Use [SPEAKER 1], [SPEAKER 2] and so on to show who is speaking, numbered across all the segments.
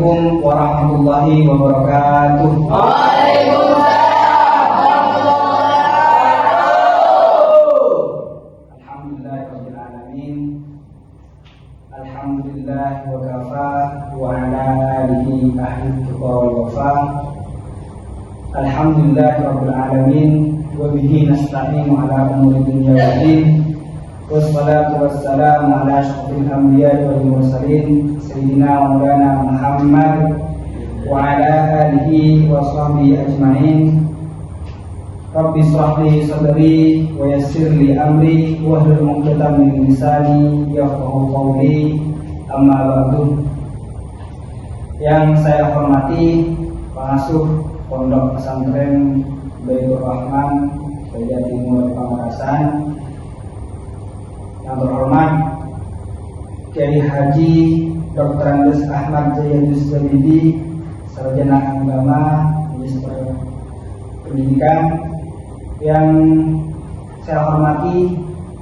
[SPEAKER 1] Assalamualaikum warahmatullahi wabarakatuh.
[SPEAKER 2] Waalaikumsalam warahmatullahi wabarakatuh.
[SPEAKER 1] Alhamdulillahirabbil alamin. Alhamdulillah wa kafa wa ala alihi ahli tuqa wal wafa. Alhamdulillahirabbil alamin wa bihi nasta'inu ala umuri dunya wad din. Wassalatu wassalamu ala asyrafil anbiya'i wal mursalin sayyidina wa maulana Muhammad wa ala alihi wa sahbihi ajma'in. Rabbi shrah li sadri wa yassir li amri wahlul 'uqdatam min lisani yafqahu qawli. Amma ba'du. Yang saya hormati pengasuh Pondok Pesantren Baitur Rahman Baja Timur Pamekasan, yang terhormat Kiai Haji Dr. Andes Ahmad Jayadus Zabidi, Sarjana Agama Minister Pendidikan. Yang saya hormati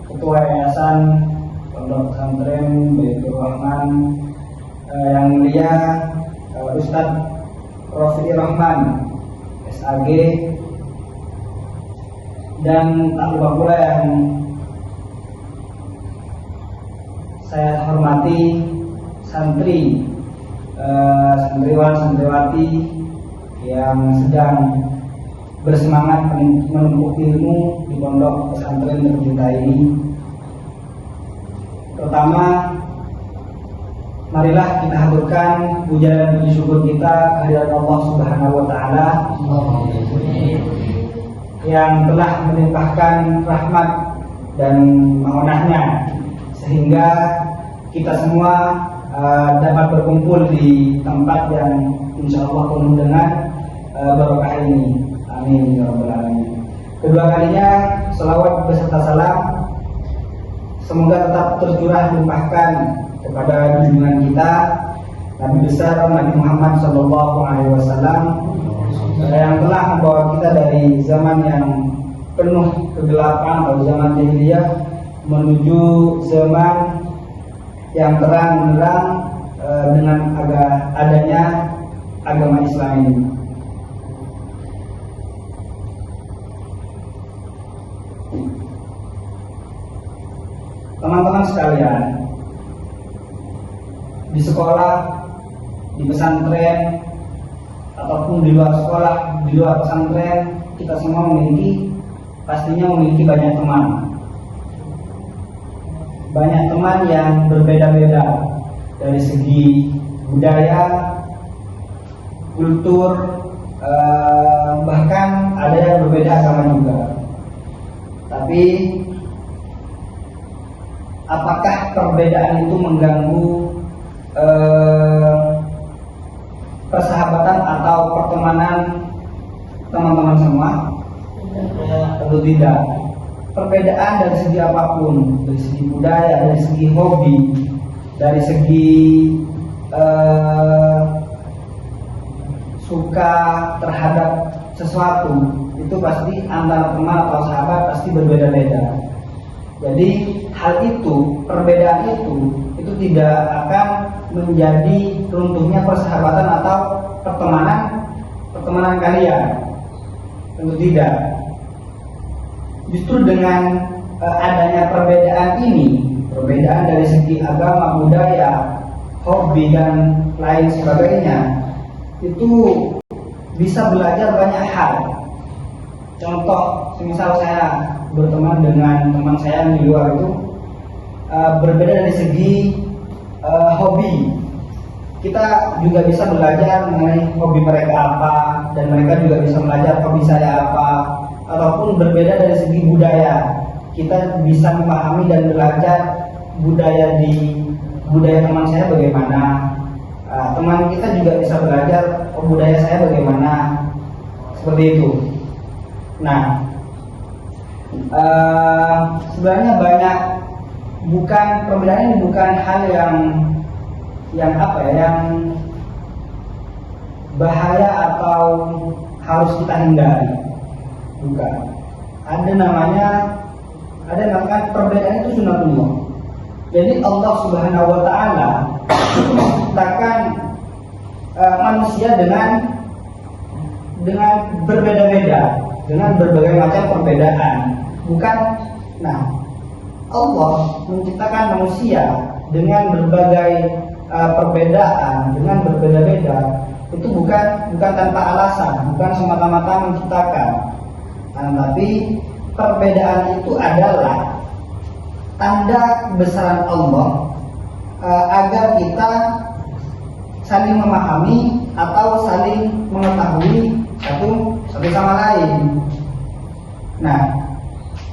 [SPEAKER 1] Ketua Yayasan Pondok Pesantren Baitur Rahman yang mulia Ustadz Rofi'i Rahman SAG, dan tak lupa pula yang saya hormati santri, santriwan santriwati yang sedang bersemangat menuntut ilmu di pondok pesantren tercinta ini. Pertama, marilah kita haturkan puja dan puji syukur kita kehadirat Allah Subhanahu wa taala yang telah melimpahkan rahmat dan maunahnya sehingga kita semua dapat berkumpul di tempat yang insya Allah penuh dengan barokah ini. Amin ya rabbal alamin. Kedua kalinya selawat beserta salam semoga tetap tercurah limpahkan kepada junjungan kita Nabi besar Nabi Muhammad SAW yang telah membawa kita dari zaman yang penuh kegelapan atau zaman jahiliyah menuju zaman yang terang benderang dengan adanya agama Islam ini. Teman-teman sekalian, di sekolah, di pesantren, ataupun di luar sekolah, di luar pesantren, kita semua pastinya memiliki banyak teman. Banyak teman yang berbeda-beda dari segi budaya, kultur, bahkan ada yang berbeda agama juga. Tapi apakah perbedaan itu mengganggu persahabatan atau pertemanan teman-teman semua? Tentu tidak. Perbedaan dari segi apapun, dari segi budaya, dari segi hobi, dari segi suka terhadap sesuatu, itu pasti antara teman atau sahabat pasti berbeda-beda. Jadi hal itu, perbedaan itu tidak akan menjadi runtuhnya persahabatan atau pertemanan kalian. Tentu tidak. Justru dengan adanya perbedaan ini, perbedaan dari segi agama, budaya, hobi dan lain sebagainya, itu bisa belajar banyak hal. Contoh, misal saya berteman dengan teman saya di luar itu berbeda dari segi hobi. Kita juga bisa belajar mengenai hobi mereka apa, dan mereka juga bisa belajar hobi saya apa. Ataupun berbeda dari segi budaya, kita bisa memahami dan belajar budaya teman saya bagaimana. Teman kita juga bisa belajar budaya saya bagaimana, seperti itu. Nah, sebenarnya perbedaan ini bukan hal yang bahaya atau harus kita hindari. Bukan. Ada namanya perbedaan itu sunatullah. Jadi Allah Subhanahu wa taala menciptakan manusia dengan berbeda-beda, dengan berbagai macam perbedaan. Bukan, nah Allah menciptakan manusia dengan berbagai perbedaan, dengan berbeda-beda. Itu bukan tanpa alasan, bukan semata-mata menciptakan, tapi perbedaan itu adalah tanda kebesaran Allah agar kita saling memahami atau saling mengetahui satu sama lain. Nah,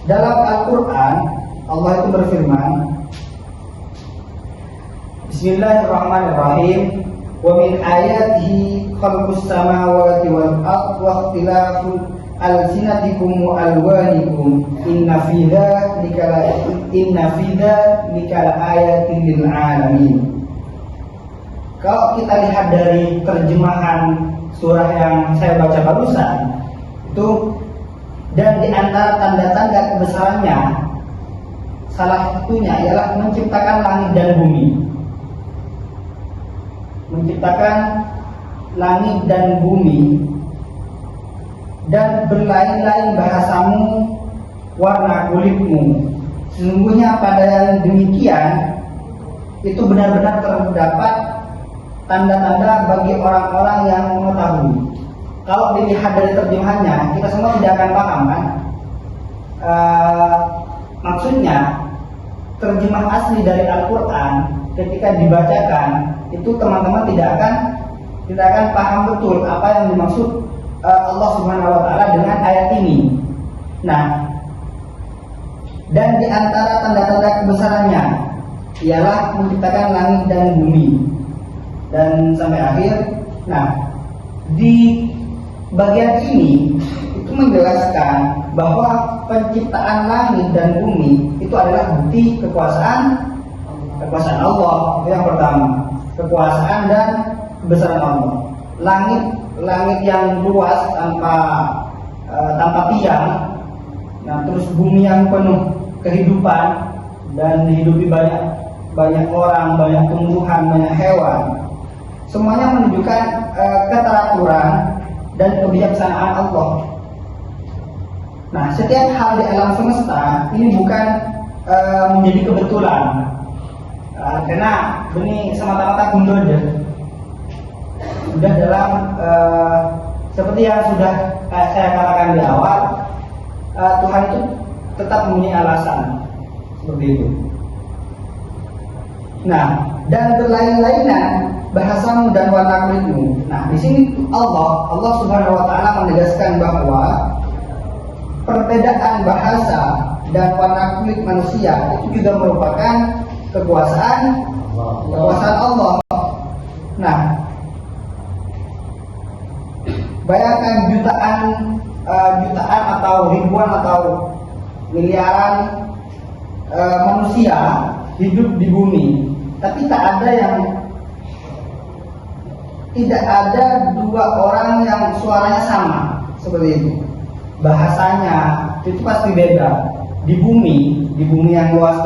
[SPEAKER 1] dalam Al-Quran Allah itu berfirman, Bismillahirrahmanirrahim, wa min ayatihi khalqus samawati wal ardi wa ikhtilafu alsinatikum wa alwanikum inna fi dzalika laayatin lil alamin. Kalau kita lihat dari terjemahan surah yang saya baca barusan itu, dan di antara tanda-tanda kebesarannya salah satunya ialah menciptakan langit dan bumi. Menciptakan langit dan bumi, dan berlain-lain bahasamu, warna kulitmu. Sesungguhnya pada yang demikian itu benar-benar terdapat tanda-tanda bagi orang-orang yang mengetahui. Kalau dilihat dari terjemahannya, kita semua tidak akan paham kan? Maksudnya terjemah asli dari Al-Quran ketika dibacakan itu teman-teman tidak akan paham betul apa yang dimaksud Allah Subhanahu wa taala dengan ayat ini. Nah, dan di antara tanda-tanda kebesarannya ialah menciptakan langit dan bumi. Dan sampai akhir. Nah, di bagian ini itu menjelaskan bahwa penciptaan langit dan bumi itu adalah bukti kekuasaan Allah. Itu yang pertama, kekuasaan dan kebesaran Allah. Langit yang luas tanpa tiang, nah terus bumi yang penuh kehidupan dan dihidupi banyak orang, banyak tumbuhan, banyak hewan. Semuanya menunjukkan keteraturan dan kebijaksanaan Allah. Nah, setiap hal di alam semesta ini bukan menjadi kebetulan, karena ini semata-mata kundoder. Sudah dalam seperti yang sudah saya katakan di awal, Tuhan itu tetap mempunyai alasan seperti itu. Nah, dan berlain-lainan bahasamu dan warna kulitmu. Nah, di sini Allah Subhanahu wa taala menegaskan bahwa perbedaan bahasa dan warna kulit manusia itu juga merupakan kekuasaan Allah. Nah, bayangkan jutaan atau ribuan atau miliaran manusia hidup di bumi, tapi tidak ada dua orang yang suaranya sama seperti itu. Bahasanya itu pasti beda. Di bumi yang luas